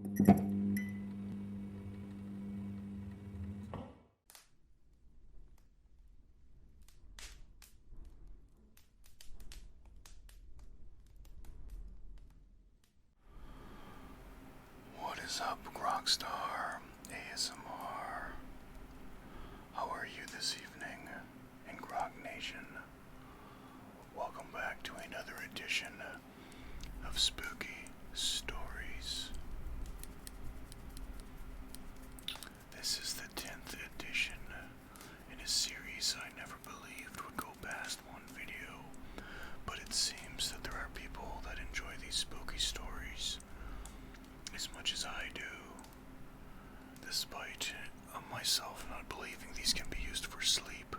What is up, Grockstar ASMR? How are you this evening in Grocknation? Welcome back to another edition of Spooky Stories. This is the 10th edition in a series I never believed would go past one video, but it seems that there are people that enjoy these spooky stories as much as I do, despite myself not believing these can be used for sleep.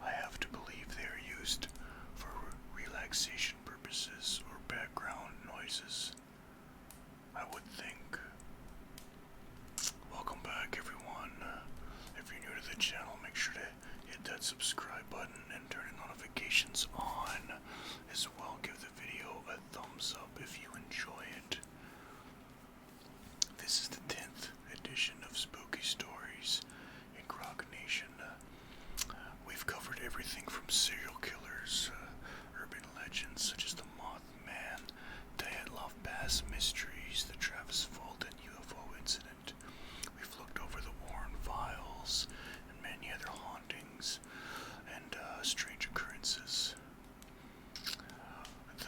I have to believe they are used for relaxation purposes or background noises, I would think. Welcome back, everyone. If you're new to the channel, make sure to hit that subscribe button and turn notifications on. As well, give the video a thumbs up if you enjoy it. This is the 10th edition of Spooky Stories in Grocknation. We've covered everything from serial killers, urban legends such as the Mothman, Dyatlov Pass mysteries, the Travis Fulton UFO incident. We've looked over the Warren Files and many other hauntings and strange occurrences. The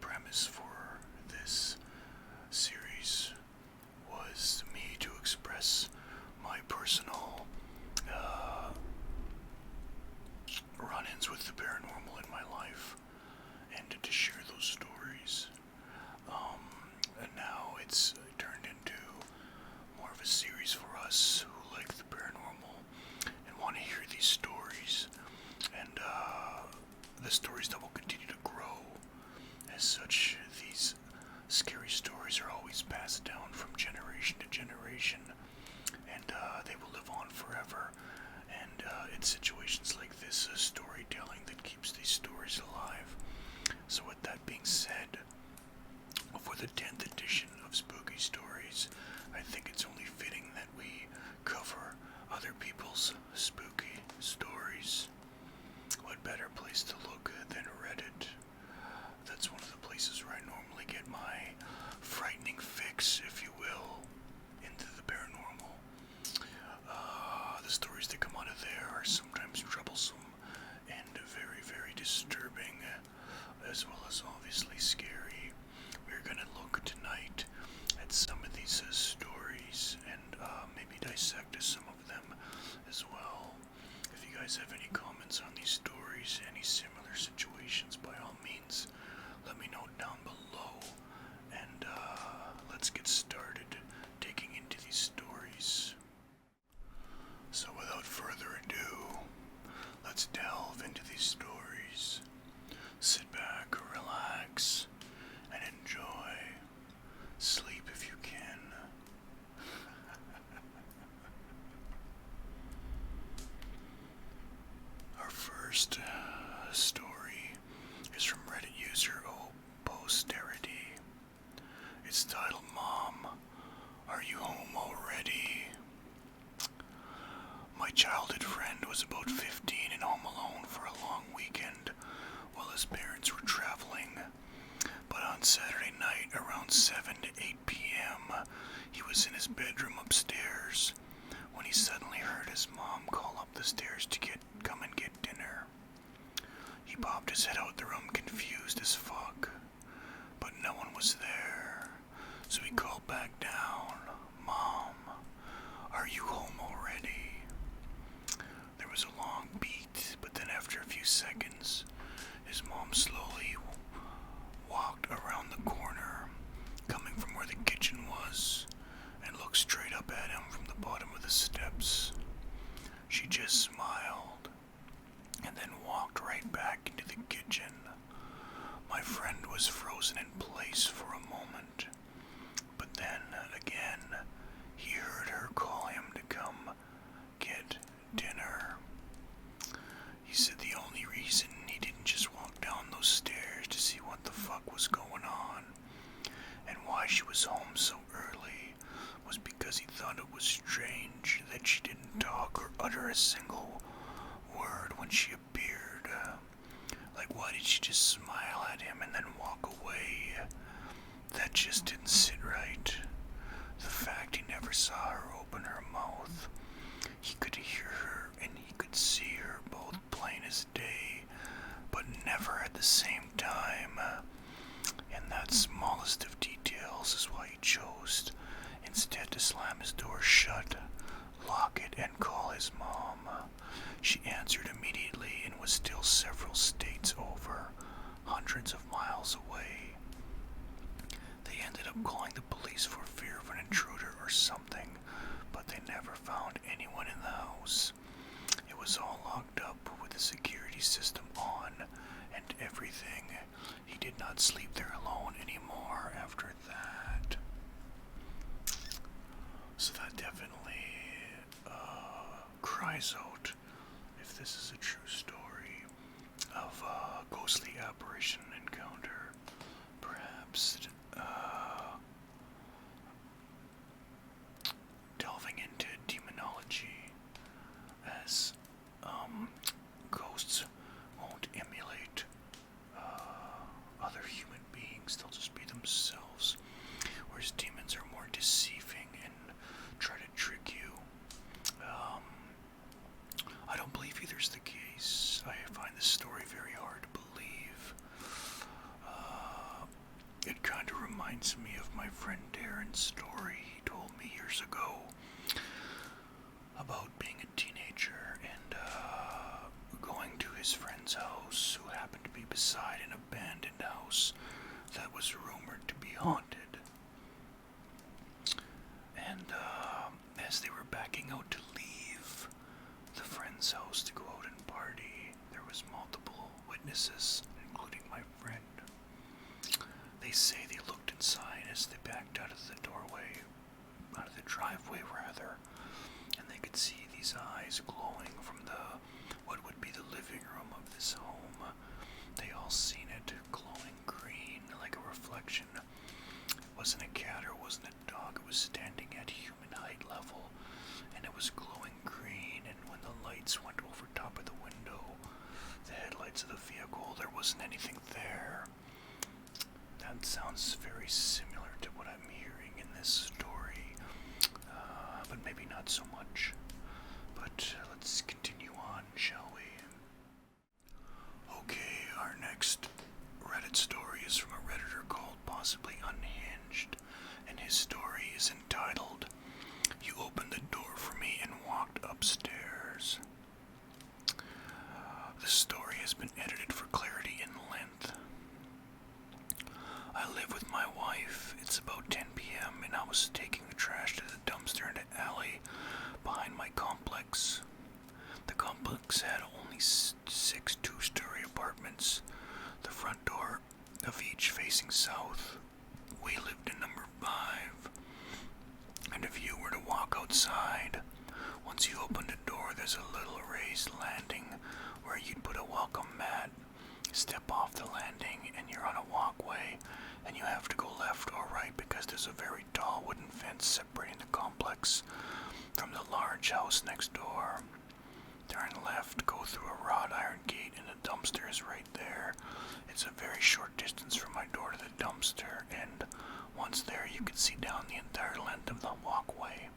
premise for this series was me to express my personal run-ins with the paranormal in my life and to share those stories. And now it's turned into more of a series for us who like the paranormal and want to hear these stories, and the stories that will continue to grow. As such, these scary stories are always passed down from generation to generation, and they will live on forever. And it's situations like this, storytelling, that keeps these stories alive. So with that being said, for the 10th edition of Spooky Stories, I think it's only fitting that we cover other people's spooky stories. What better place to look than Reddit? That's one of the places where I normally get my frightening fix, if you will, into the paranormal. The stories that come out of there are sometimes troublesome and very, very disturbing, as well as obviously scary. We're going to look tonight at some of these stories and maybe dissect some of them as well. If you guys have any comments on these stories, any similar situations, by all means, let me know down below, and let's get started digging into these stories. So without further ado, let's delve into these stories. Sit back, relax, and enjoy. Sleep if you can. Our first story is from Reddit user Posterity. It's titled, "Mom, Are You Home Already?" My childhood friend was about 15 and home alone for a long weekend while his parents were traveling. But on Saturday night around 7 to 8 p.m., he was in his bedroom upstairs when he suddenly heard his mom call up the stairs to come and get dinner. He popped his head out the room confused as fuck, but no one was there, so he called back down, "Mom, are you home already?" There was a long beat, but then after a few seconds, his mom slowly walked around the corner, coming from where the kitchen was, and looked straight up at him from the bottom of the steps. She just smiled, and then walked right back into the kitchen. My friend was frozen in place for a moment, but then again, he heard her call him to come get dinner. He said the only reason he didn't just walk down those stairs to see what the fuck was going on and why she was home so utter a single word when she appeared. Like, why did she just smile at him and then walk away? That just didn't sit right. The fact he never saw her open her mouth. He could hear her and he could see her both plain as day, but never at the same time. And that smallest of details is why he chose instead to slam his door shut, lock it, and call his mom. She answered immediately and was still several states over, hundreds of miles away. They ended up calling the police for fear of an intruder or something, but they never found anyone in the house. It was all locked up with the security system on and everything. He did not sleep there alone anymore after that. So that definitely cries out, if this is a true story of a ghostly apparition encounter, perhaps delving into demonology, as ghosts won't emulate other human beings, they'll just be themselves, whereas demons are more deceiving and try to trick you. I don't believe either's the case. I find this story very hard to believe. It kind of reminds me of my friend Darren's story he told me years ago about being a teenager and going to his friend's house, who happened to be beside an abandoned house that was rumored to be haunted. And as they were backing out to leave the friend's house to go out and party, there was multiple witnesses, including my friend. They say they looked inside as they backed out of the doorway, out of the driveway rather, and they could see these eyes glowing from what would be the living room of this home. They all seen it glowing green like a reflection. It wasn't a cat or wasn't a dog, it was standing at human height level, and it was glowing green, and when the lights went over top of the window, the headlights of the vehicle, there wasn't anything there. That sounds very similar to what I'm hearing in this story, but maybe not so much. But let's continue on, shall we? Okay, our next Reddit story is from a Redditor called Possibly Unhinged, and his story is entitled, "You Opened the Door for Me and Walked Upstairs." The story has been edited for clarity and length. I live with my wife. It's about 10 p.m. and I was taking the trash to the dumpster in the alley behind my complex. The complex had only 6 two-story apartments, the front door of each facing south. We lived in number 5. And if you were to walk outside, once you open the door, there's a little raised landing where you'd put a welcome mat. Step off the landing and you're on a walkway, and you have to go left or right because there's a very tall wooden fence separating the complex from the large house next door. Turn left, go through a wrought iron gate, and the dumpster is right there. It's a very short distance from my door to the dumpster, and once there you can see down the entire length of the walkway.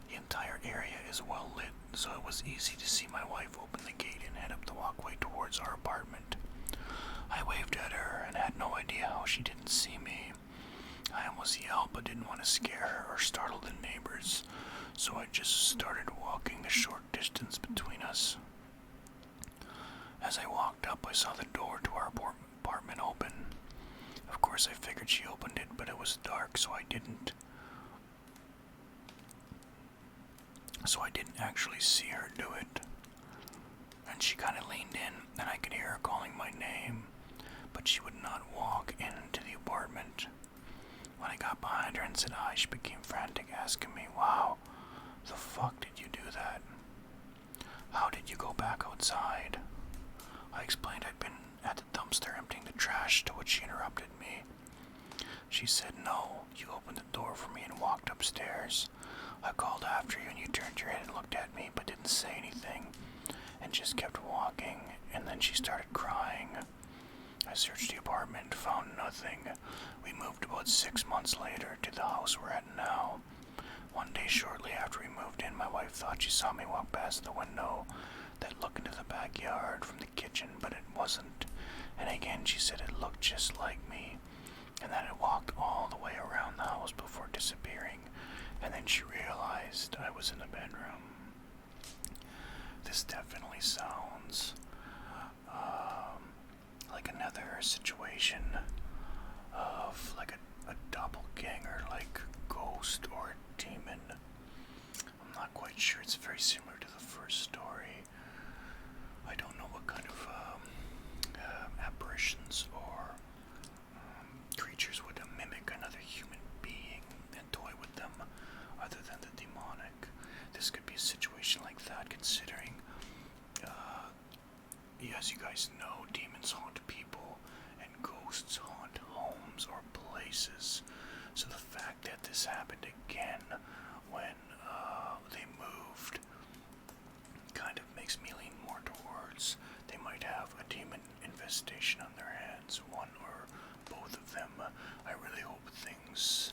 The entire area is well lit, so it was easy to see my wife open the gate and head up the walkway towards our apartment. I waved at her and had no idea how she didn't see me. I almost yelled but didn't want to scare her or startle the neighbors, so I just started walking the short distance between us. As I walked up, I saw the door to our apartment open. Of course, I figured she opened it, but it was dark, so I didn't actually see her do it. And she kind of leaned in, and I could hear her calling my name, but she would not walk into the apartment. When I got behind her and said hi, she became frantic, asking me, "Wow, the fuck did you do that? How did you go back outside?" I explained I'd been at the dumpster emptying the trash, to which she interrupted me. She said, "No, you opened the door for me and walked upstairs. I called after you and you turned your head and looked at me but didn't say anything and just kept walking, and then she started crying. I searched the apartment, found nothing. We moved about 6 months later to the house we're at now. One day shortly after we moved in, my wife thought she saw me walk past the window that looked into the backyard from the kitchen, but it wasn't. And again she said it looked just like me, and that it walked all the way around the house before disappearing, and then she realized I was in the bedroom." This definitely sounds like another situation of like a doppelganger, like ghost or a demon. I'm not quite sure. It's very similar to the first story. I don't know what kind of apparitions or creatures would mimic another human being and toy with them other than the demonic. This could be a situation like that, considering, as you guys know, demons haunt people and ghosts haunt homes or places. So the fact that this happened again when they moved kind of makes me lean more towards they might have a demon infestation on their hands, one or both of them. I really hope things,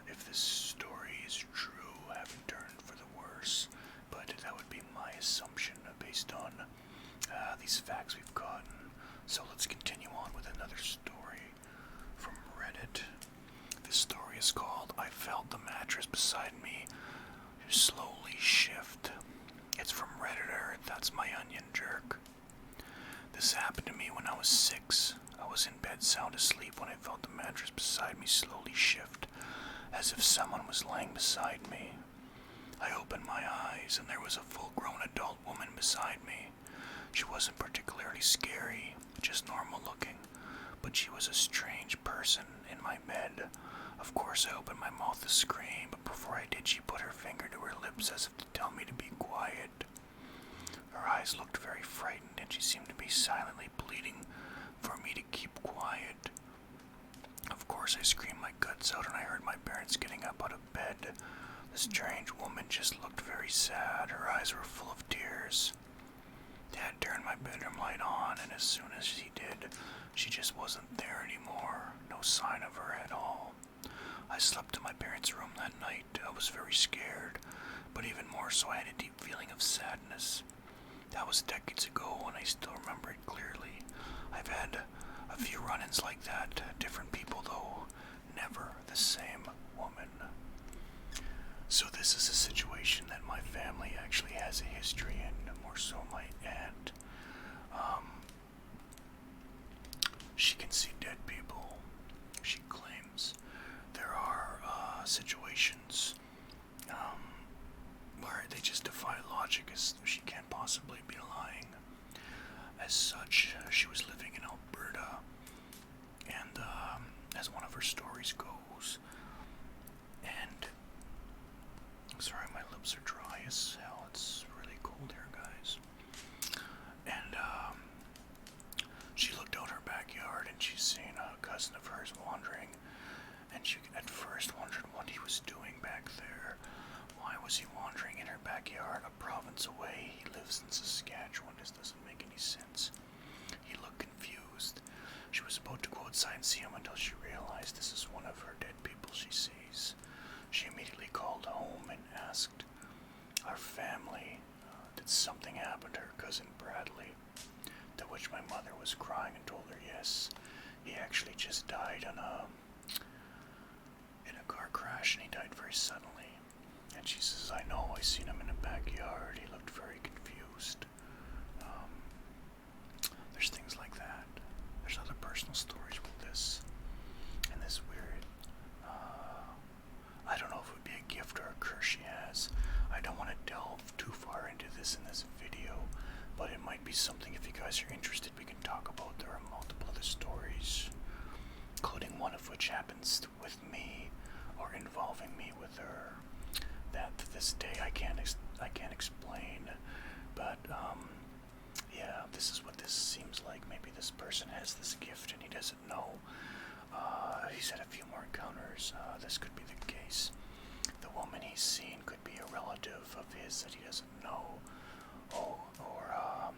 if this story is true, haven't turned for the worse, but that would be my assumption based on these facts we've gotten. So let's continue on with another story from Reddit. This story is called "I Felt the Mattress Beside Me Slowly Shift." It's from Redditor, That's My Onion Jerk. "This happened to me when I was 6. I was in bed sound asleep when I felt the mattress beside me slowly shift, as if someone was laying beside me. I opened my eyes and there was a full-grown adult woman beside me. She wasn't particularly scary, just normal looking, but she was a strange person in my bed. Of course I opened my mouth to scream, but before I did she put her finger to her lips as if to tell me to be quiet. Her eyes looked very frightened and she seemed to be silently pleading for me to keep quiet. Of course I screamed my guts out and I heard my parents getting up out of bed. The strange woman just looked very sad. Her eyes were full of tears. Dad turned my bedroom light on, and as soon as he did, she just wasn't there anymore. No sign of her at all. I slept in my parents' room that night. I was very scared, but even more so I had a deep feeling of sadness. That was decades ago, and I still remember it clearly. I've had a few run-ins like that. Different people, though. Never the same woman." So this is a situation that my family actually has a history in, more so my aunt. She can see dead people, she claims. There are situations where they just defy logic, as she can't possibly be lying. As such, she was living in Alberta, and as one of her stories goes, and sorry, my lips are dry as hell. It's really cold here, guys. And she looked out her backyard and she's seen a cousin of hers wandering, and she at first wondered what he was doing back there. Why was he wandering in her backyard, a province away? He lives in Saskatchewan. This doesn't make any sense. He looked confused. She was about to go outside and see him until she realized this is one of her dead people she sees. She immediately called home and asked our family, did something happen to her cousin Bradley? To which my mother was crying and told her yes, he actually just died in a car crash, and he died very suddenly. And she says, "I know, I seen him in the backyard. He looked very confused." There's things like that. There's other personal stories with this, and this weird, I don't know if it would be a gift or a curse she has. I don't want to delve too far into this in this video, but it might be something, if you guys are interested, we can talk about. There are multiple other stories, including one of which happens with me, or involving me with her, that to this day I can't explain. But yeah, this is what this seems like. Maybe this person has this gift and he doesn't know. He said a few more encounters. This could be the case. The woman he's seen could be a relative of his that he doesn't know. Oh, or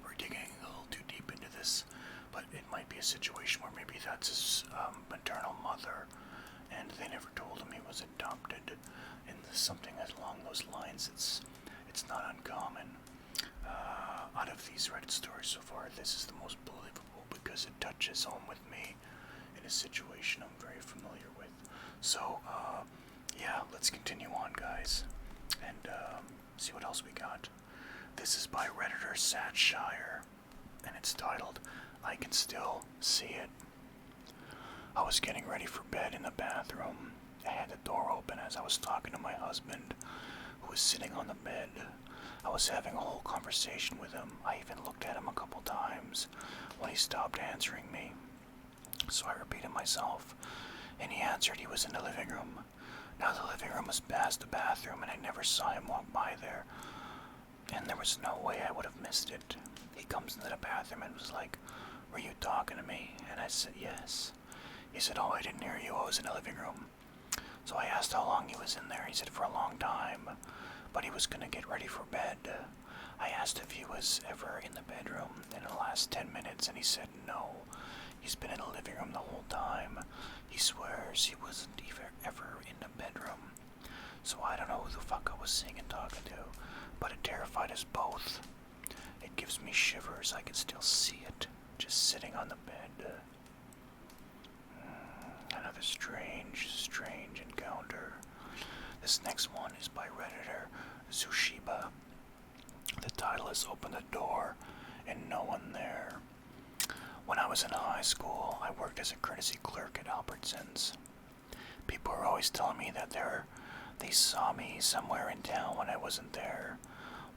we're digging a little too deep into this, but it might be a situation where maybe that's his maternal mother, and they never told him he was adopted, and something along those lines. It's not uncommon. Out of these Reddit stories so far, this is the most believable because it touches home with me in a situation I'm very familiar with. So, yeah, let's continue on, guys, and see what else we got. This is by Redditor Satshire, and it's titled, I Can Still See It. I was getting ready for bed in the bathroom. I had the door open as I was talking to my husband, who was sitting on the bed. I was having a whole conversation with him. I even looked at him a couple times when he stopped answering me. So I repeated myself, and he answered he was in the living room. Now the living room was past the bathroom, and I never saw him walk by there, and there was no way I would have missed it. He comes into the bathroom and was like, "Were you talking to me?" And I said, "Yes." He said, "Oh, I didn't hear you. I was in the living room." So I asked how long he was in there. He said for a long time, but he was going to get ready for bed. I asked if he was ever in the bedroom in the last 10 minutes, and he said no. He's been in the living room the whole time. He swears he wasn't ever in the bedroom. So I don't know who the fuck I was seeing and talking to, but it terrified us both. It gives me shivers. I can still see it, just sitting on the bed. Another strange encounter. This next one is by Redditor Zushiba. The title is Open the Door and No One There. When I was in high school, I worked as a courtesy clerk at Albertsons. People were always telling me that they saw me somewhere in town when I wasn't there.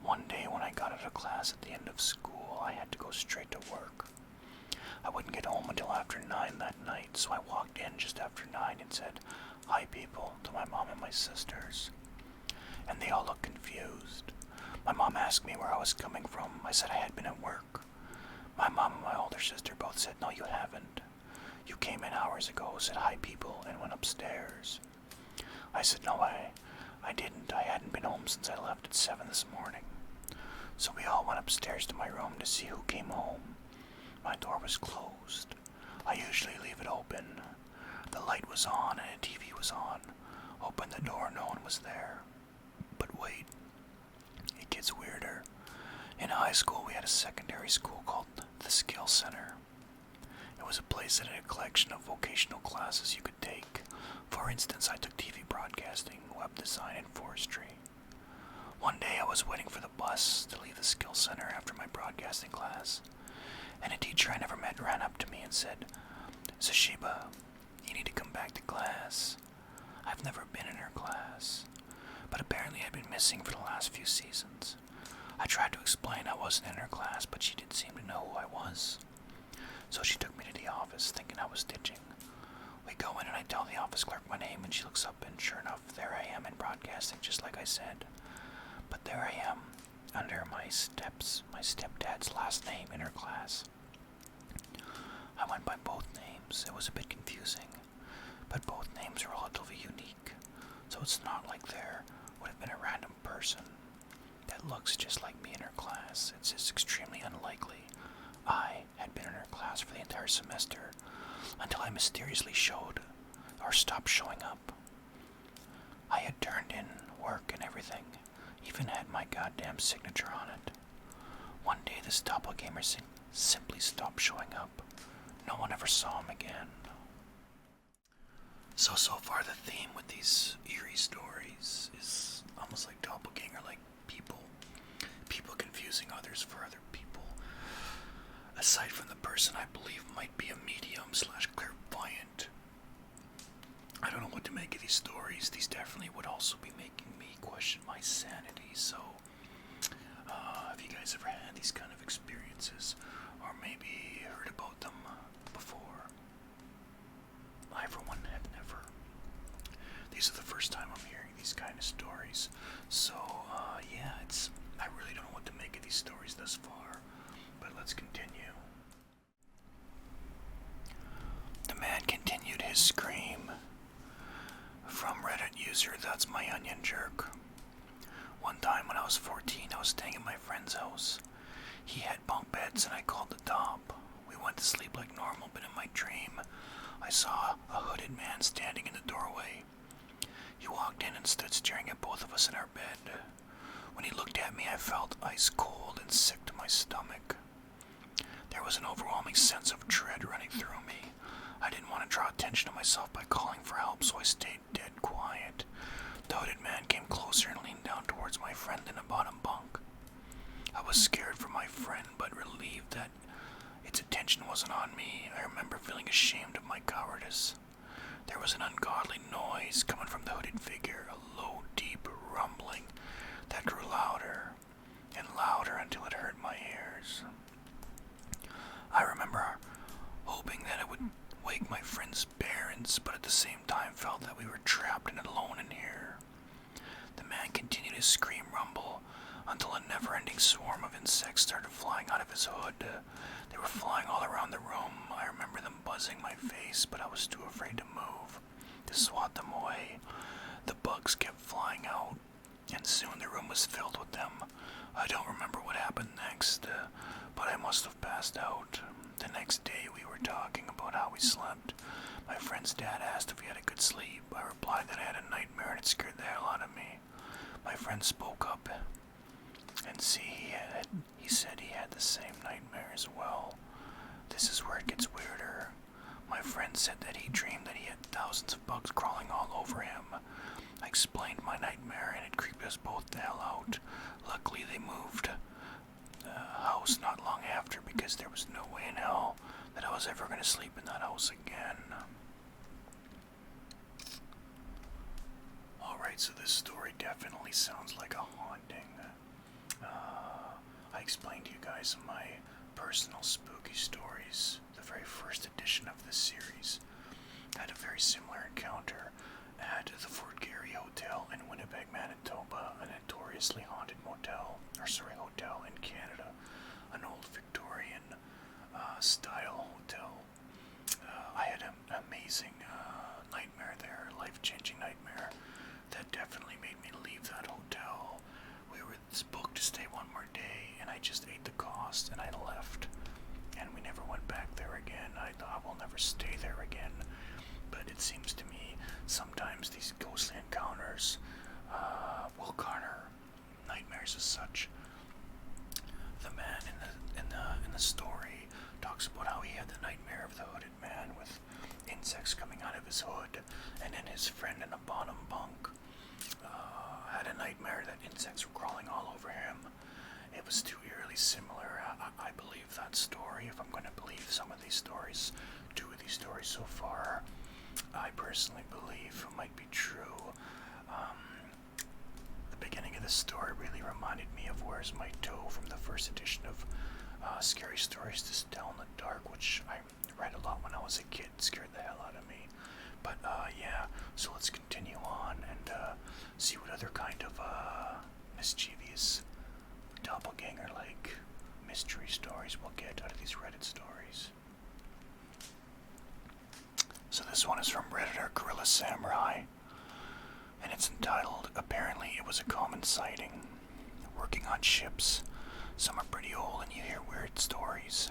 One day when I got out of class at the end of school, I had to go straight to work. I wouldn't get home until after 9 that night, so I walked in just after 9 and said, "Hi, people," to my mom and my sisters. And they all looked confused. My mom asked me where I was coming from. I said I had been at work. My mom and my older sister both said, "No, you haven't. You came in hours ago, said hi, people, and went upstairs." I said, "No, I didn't. I hadn't been home since I left at 7 this morning." So we all went upstairs to my room to see who came home. My door was closed. I usually leave it open. The light was on and a TV was on. Opened the door, no one was there. But wait, it gets weirder. In high school, we had a secondary school called the Skill Center. It was a place that had a collection of vocational classes you could take. For instance, I took TV broadcasting, web design, and forestry. One day I was waiting for the bus to leave the Skill Center after my broadcasting class, and a teacher I never met ran up to me and said, "Zushiba, you need to come back to class." I've never been in her class, but apparently I'd been missing for the last few seasons. I tried to explain I wasn't in her class, but she didn't seem to know who I was. So she took me to the office, thinking I was ditching. We go in and I tell the office clerk my name, and she looks up, and sure enough, there I am in broadcasting, just like I said. But there I am, under my stepdad's last name in her class. I went by both names. It was a bit confusing, but both names are relatively unique, so it's not like there would have been a random person that looks just like me in her class. It's just extremely unlikely. I had been in her class for the entire semester until I mysteriously stopped showing up. I had turned in work and everything, even had my goddamn signature on it. One day this doppelganger simply stopped showing up. No one ever saw him again. So far the theme with these eerie stories is almost like doppelganger, like people confusing others for other people. Aside from the person I believe might be a medium/clairvoyant. I don't know what to make of these stories. These definitely would also be making me question my sanity, so have you guys ever had these kind of experiences, or maybe heard about them before? I, for one, have never. These are the first time I'm hearing these kind of stories, so yeah, I really don't know what to make of these stories thus far, but let's continue. man continued his scream. From Reddit user, that's my onion jerk. One time when I was 14, I was staying at my friend's house. He had bunk beds and I called the top. We went to sleep like normal, but in my dream, I saw a hooded man standing in the doorway. He walked in and stood staring at both of us in our bed. When he looked at me, I felt ice cold and sick to my stomach. There was an overwhelming sense of dread running through me. I didn't want to draw attention to myself by calling for help, so I stayed dead quiet. The hooded man came closer and leaned down towards my friend in the bottom bunk. I was scared for my friend, but relieved that its attention wasn't on me. I remember feeling ashamed of my cowardice. There was an ungodly noise coming from the hooded figure, a low, deep rumbling that grew louder and louder until it hurt my ears. I remember hoping that it would wake my friend's parents, but at the same time felt that we were trapped and alone in here. The man continued his scream rumble until a never-ending swarm of insects started flying out of his hood. They were flying all around the room. I remember them buzzing my face, but I was too afraid to move, to swat them away. The bugs kept flying out, and soon the room was filled with them. I don't remember what happened next, but I must have passed out. The next day we were talking about how we slept. My friend's dad asked if we had a good sleep. I replied that I had a nightmare and it scared the hell out of me. My friend spoke up and he said he had the same nightmare as well. This is where it gets weirder. My friend said that he dreamed that he had thousands of bugs crawling all over him. I explained my nightmare and it creeped us both the hell out. Luckily they moved house not long after because there was no way in hell that I was ever going to sleep in that house again. Alright, so this story definitely sounds like a haunting. I explained to you guys my personal spooky stories. The very first edition of this series had a very similar encounter at the Fort Garry Hotel in Winnipeg, Manitoba, a notoriously haunted hotel in Canada, an old Victorian style hotel. I had an amazing nightmare there, life-changing nightmare that definitely made me leave that hotel. We were booked to stay one more day, and I just ate the cost, and I left. And we never went back there again. I thought we'll never stay there again. But it seems to me sometimes these ghostly encounters will garner nightmares as such. The man in the story talks about how he had the nightmare of the hooded man with insects coming out of his hood, and then his friend in the bottom bunk had a nightmare that insects were crawling all over him. It was too eerily similar. I believe that story, if I'm going to believe some of these stories, 2 of these stories so far, I personally believe might be true. The beginning of this story really reminded me of Where's My Toe from the first edition of Scary Stories to Tell in the Dark, which I read a lot when I was a kid. It scared the hell out of me. But yeah, so let's continue on and see what other kind of mischievous doppelganger-like mystery stories we'll get out of these Reddit stories. So this one is from Redditor Gorilla Samurai, and it's entitled, Apparently It Was a Common Sighting. Working on ships. Some are pretty old and you hear weird stories.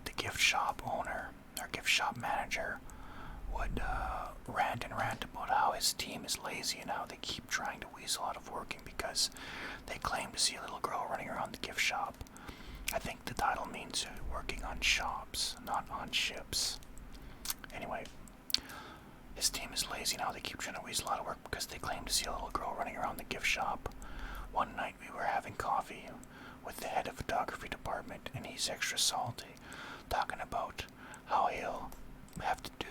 The gift shop owner, or gift shop manager, would rant about how his team is lazy and how they keep trying to weasel out of working because they claim to see a little girl running around the gift shop. I think the title means working on shops, not on ships. Anyway, his team is lazy now. They keep trying to weasel out of work because they claim to see a little girl running around the gift shop. One night we were having coffee with the head of photography department, and he's extra salty, talking about how he'll have to do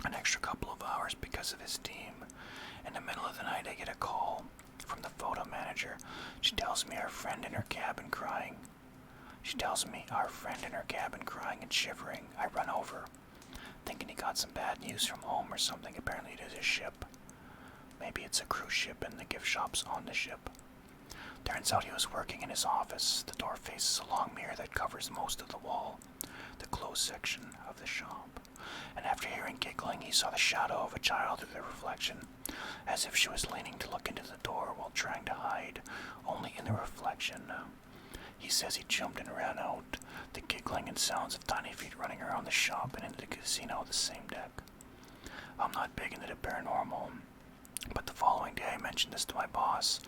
an extra couple of hours because of his team. In the middle of the night, I get a call from the photo manager. She tells me our friend in her cabin crying. And shivering. I run over, thinking he got some bad news from home or something. Apparently it is a ship. Maybe it's a cruise ship and the gift shop's on the ship. Turns out he was working in his office. The door faces a long mirror that covers most of the wall, the closed section of the shop. and after hearing giggling, he saw the shadow of a child through the reflection, as if she was leaning to look into the door while trying to hide, only in the reflection. He says he jumped and ran out, the giggling and sounds of tiny feet running around the shop and into the casino the same deck. I'm not big into the paranormal, but the following day I mentioned this to my boss,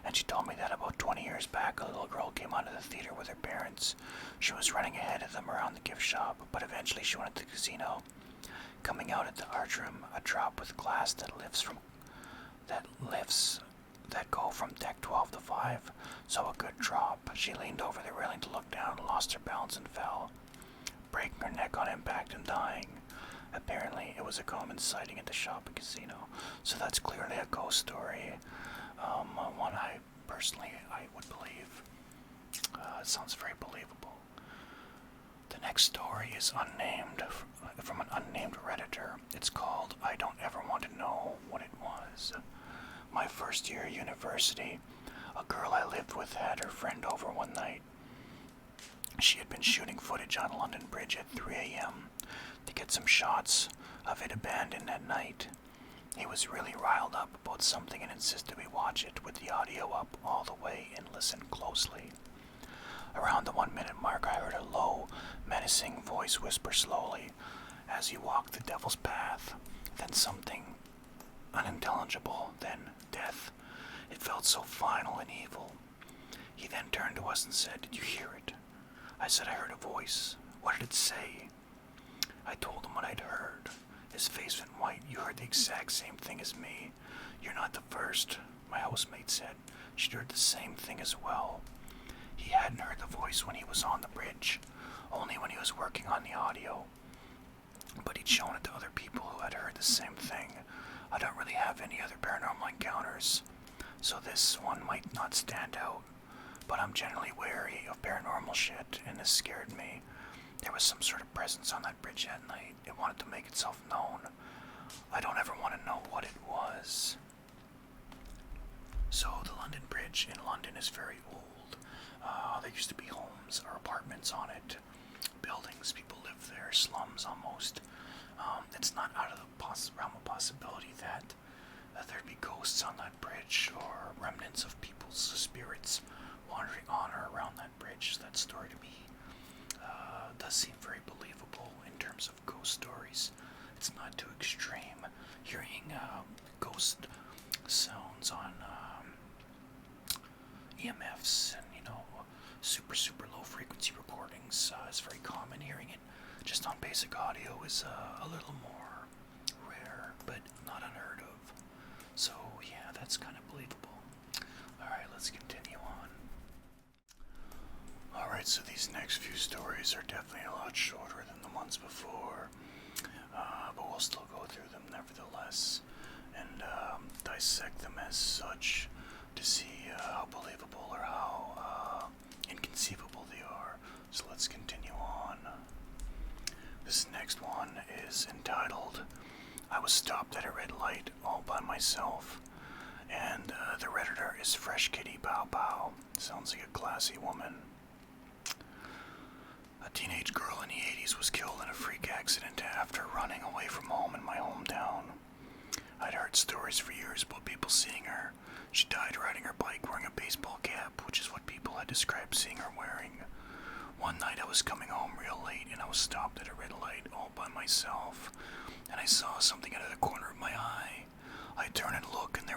and she told me that about 20 years back a little girl came out of the theater with her parents. She was running ahead of them around the gift shop, but eventually she went to the casino. Coming out at the arch room, a drop with glass that go from deck 12 to 5, so a good drop. She leaned over the railing to look down, lost her balance and fell, breaking her neck on impact and dying. Apparently, it was a common sighting at the shop and casino, so that's clearly a ghost story. One I would believe. It sounds very believable. The next story is unnamed, from an unnamed Redditor. It's called I Don't Ever Want to Know What It Was. My first year at university, a girl I lived with had her friend over one night. She had been shooting footage on London Bridge at 3 a.m. to get some shots of it abandoned at night. He was really riled up about something and insisted we watch it with the audio up all the way and listen closely. Around the 1 minute mark, I heard a low, menacing voice whisper slowly, as you walk the devil's path, then something unintelligible, then death. It felt so final and evil. He then turned to us and said, "Did you hear it?" I said, "I heard a voice." "What did it say?" I told him what I'd heard. His face went white. "You heard the exact same thing as me." "You're not the first," my housemate said. She'd heard the same thing as well. He hadn't heard the voice when he was on the bridge, only when he was working on the audio. But he'd shown it to other people who had heard the same thing. I don't really have any other paranormal encounters, so this one might not stand out. But I'm generally wary of paranormal shit, and this scared me. There was some sort of presence on that bridge that night. It wanted to make itself known. I don't ever want to know what it was. So the London Bridge in London is very old. There used to be homes or apartments on it, buildings, people live there, slums almost. It's not out of the realm of possibility that there'd be ghosts on that bridge or remnants of people's spirits wandering on or around that bridge. That story to me does seem very believable in terms of ghost stories. It's not too extreme. Hearing ghost sounds on EMFs and, super low frequency recordings is very common. Hearing it just on basic audio is a little more rare, but not unheard of. So yeah, that's kind of believable. Alright, let's continue on. Alright, so these next few stories are definitely a lot shorter than the ones before, but we'll still go through them nevertheless, and dissect them as such to see how believable or how inconceivable they are. So let's continue on. This next one is entitled, I Was Stopped at a Red Light All by Myself, and the Redditor is Fresh Kitty Bow Bow. Sounds like a classy woman. A teenage girl in the 80s was killed in a freak accident after running away from home in my hometown. I'd heard stories for years about people seeing her. She died riding her bike wearing a baseball cap, which is what people had described seeing her wearing. One night I was coming home real late and I was stopped at a red light all by myself, and I saw something out of the corner of my eye. I turned and looked, and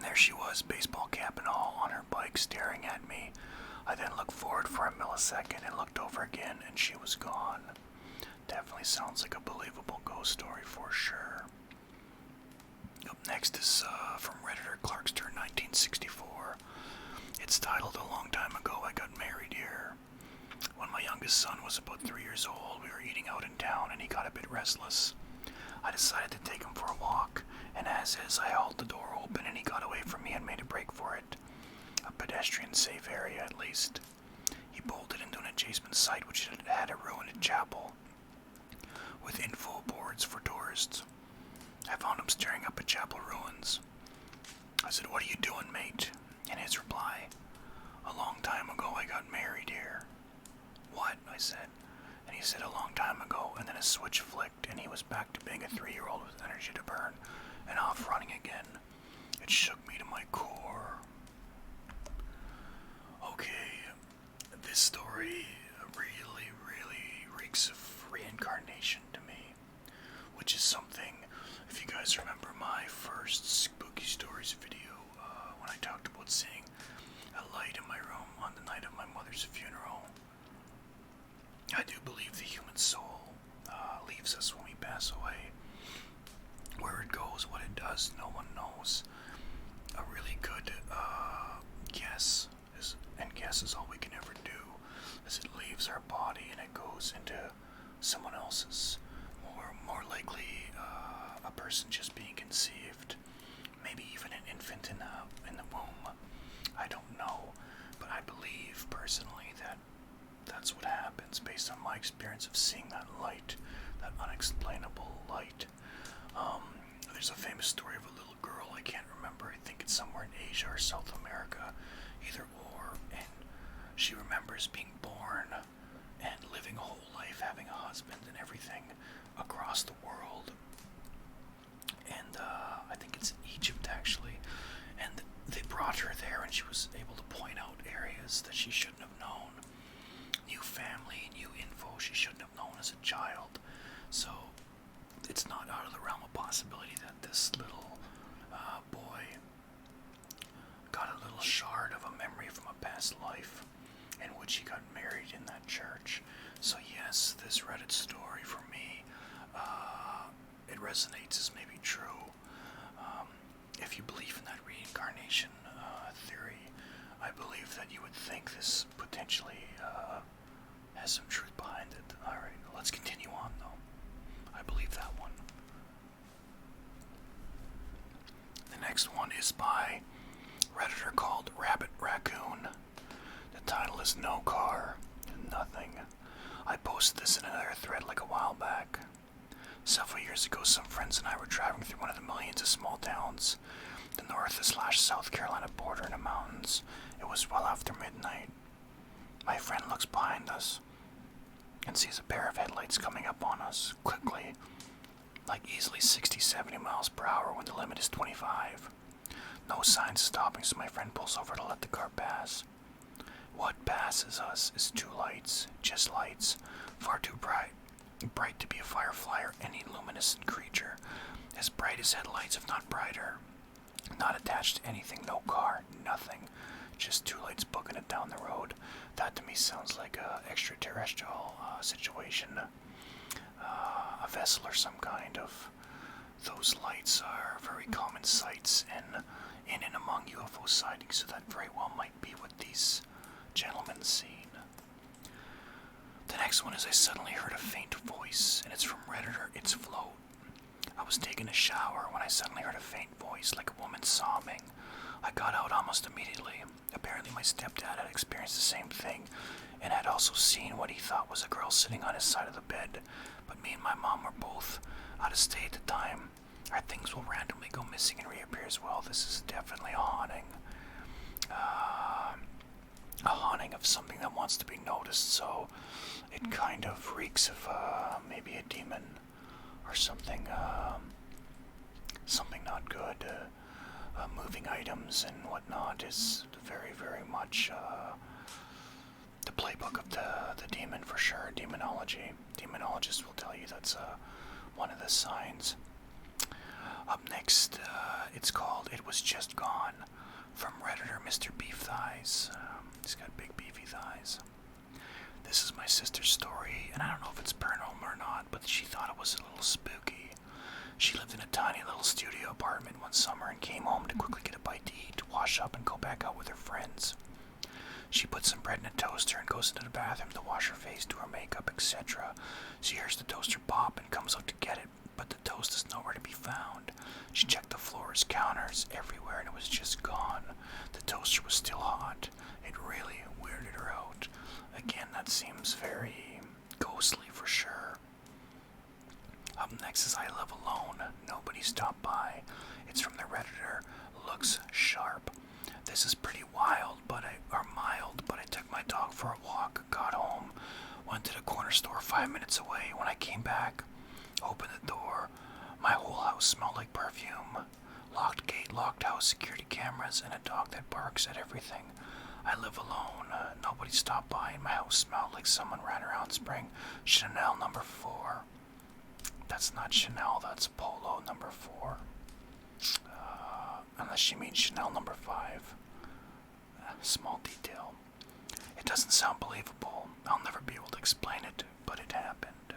there she was, baseball cap and all, on her bike staring at me. I then looked forward for a millisecond and looked over again, and she was gone. Definitely sounds like a believable ghost story for sure. Up next is from Redditor Grockstar 1964. It's titled, A Long Time Ago I Got Married Here. When my youngest son was about 3 years old, we were eating out in town and he got a bit restless. I decided to take him for a walk, and as is, I held the door open and he got away from me and made a break for it. A pedestrian-safe area, at least. He bolted into an adjacent site which had a ruined chapel with info boards for tourists. I found him staring up at chapel ruins. I said, "What are you doing, mate?" And his reply, "A long time ago I got married here." "What?" I said, And he said a long time ago, and then a switch flicked, and he was back to being a 3-year-old with energy to burn, and off running again. It shook me to my core. Okay, this story really, really reeks of reincarnation to me, which is something, if you guys remember my first spooky stories video, when I talked about seeing a light in my room on the night of my mother's funeral, I do believe the human soul leaves us when we pass away. Where it goes, what it does, no one knows. A really good guess is all we can ever do, as it leaves our body and it goes into someone else's. More likely a person just being conceived, maybe even an infant in the womb. I don't know, but I believe personally that that's what happens based on my experience of seeing that light, that unexplainable light. There's a famous story of a little girl, I can't remember, I think it's somewhere in Asia or South America, either or, and she remembers being born and living a whole life, having a husband and everything across the world, and I think it's Egypt actually, and they brought her there and she was able to point out areas that she shouldn't have known, new family, new info she shouldn't have known as a child. So it's not out of the realm of possibility that this little boy got a little shard of a memory from a past life in which he got married in that church. So yes, this Reddit story for me, it resonates as maybe true. If you believe in that reincarnation theory, I believe that you would think this potentially has some truth behind it. Alright, let's continue on though. I believe that one. The next one is by Redditor called Rabbit Raccoon. The title is No Car, Nothing. I posted this in another thread like a while back. Several years ago, some friends and I were driving through one of the millions of small towns, the North/South Carolina border in the mountains. It was well after midnight. My friend looks behind us and sees a pair of headlights coming up on us, quickly, like easily 60-70 miles per hour when the limit is 25. No signs of stopping, so my friend pulls over to let the car pass. What passes us is two lights, just lights, far too bright to be a firefly or any luminescent creature, as bright as headlights if not brighter, not attached to anything, no car, nothing, just two lights booking it down the road. That to me sounds like a extraterrestrial situation, a vessel or some kind of. Those lights are very common sights in and among UFO sightings, so that very well might be what these gentlemen seen. The next one is I suddenly heard a faint voice, and it's from Redditor It's Float. I was taking a shower when I suddenly heard a faint voice, like a woman sobbing. I got out almost immediately. Apparently my stepdad had experienced the same thing, and had also seen what he thought was a girl sitting on his side of the bed, but me and my mom were both out of state at the time. Our things will randomly go missing and reappear as well. This is definitely a haunting. A haunting of something that wants to be noticed, so it kind of reeks of maybe a demon or something, something not good. Moving items and whatnot is very, very much the playbook of the demon for sure. Demonology. Demonologists will tell you that's one of the signs. Up next, it's called It Was Just Gone, from Redditor Mr. Beef Thighs. He's got big beefy thighs. This is my sister's story, and I don't know if it's paranormal or not, but she thought it was a little spooky. She lived in a tiny little studio apartment one summer and came home to quickly get a bite to eat, wash up, and go back out with her friends. She puts some bread in a toaster and goes into the bathroom to wash her face, do her makeup, etc. She hears the toaster pop and comes out to get it, but the toast is nowhere to be found. She checked the floors, counters, everywhere, and it was just gone. The toaster was still hot. It really weirded her out. Again, that seems very ghostly for sure. Up next is I Live Alone. Nobody stopped by. It's from the Redditor Looks Sharp. This is pretty mild, but I took my dog for a walk, got home. Went to the corner store 5 minutes away. When I came back, opened the door. My whole house smelled like perfume. Locked gate, locked house, security cameras, and a dog that barks at everything. I live alone. Nobody stopped by, and my house smelled like someone ran around spraying Chanel number 4. That's not Chanel, that's Polo number 4. Unless she means Chanel number 5. Small detail. It doesn't sound believable. I'll never be able to explain it, but it happened.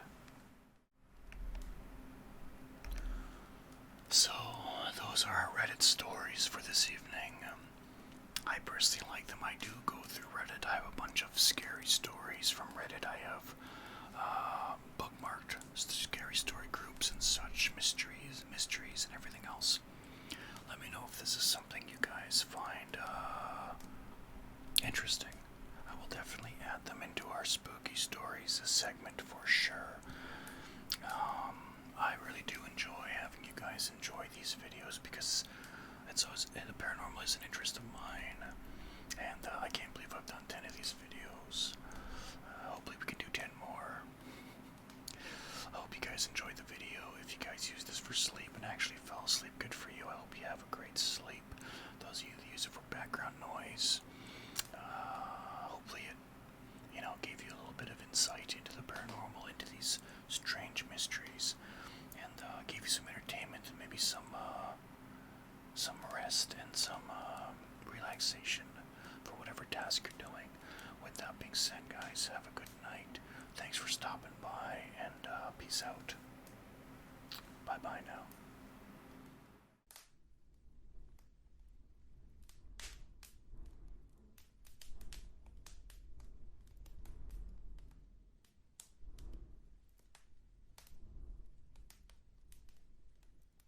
So, those are our Reddit stories for this evening. I personally like them. I do go through Reddit. I have a bunch of scary stories from Reddit. I have bookmarked scary story groups and such, mysteries, and everything else. Let me know if this is something you guys find interesting. I will definitely add them into our spooky stories segment for sure. I really do enjoy having you guys enjoy these videos because the paranormal is an interest of mine, and I can't believe I've done 10 of these videos. Hopefully we can do 10 more. I hope you guys enjoyed the video. If you guys use this for sleep and actually fell asleep, good for you. I hope you have a great sleep. Those of you that use it for background noise, hopefully it, gave you a little bit of insight into the paranormal, into these strange mysteries, and gave you some entertainment and maybe some rest and some relaxation for whatever task you're doing. With that being said, guys, have a good night. Thanks for stopping by, and peace out. Bye-bye now.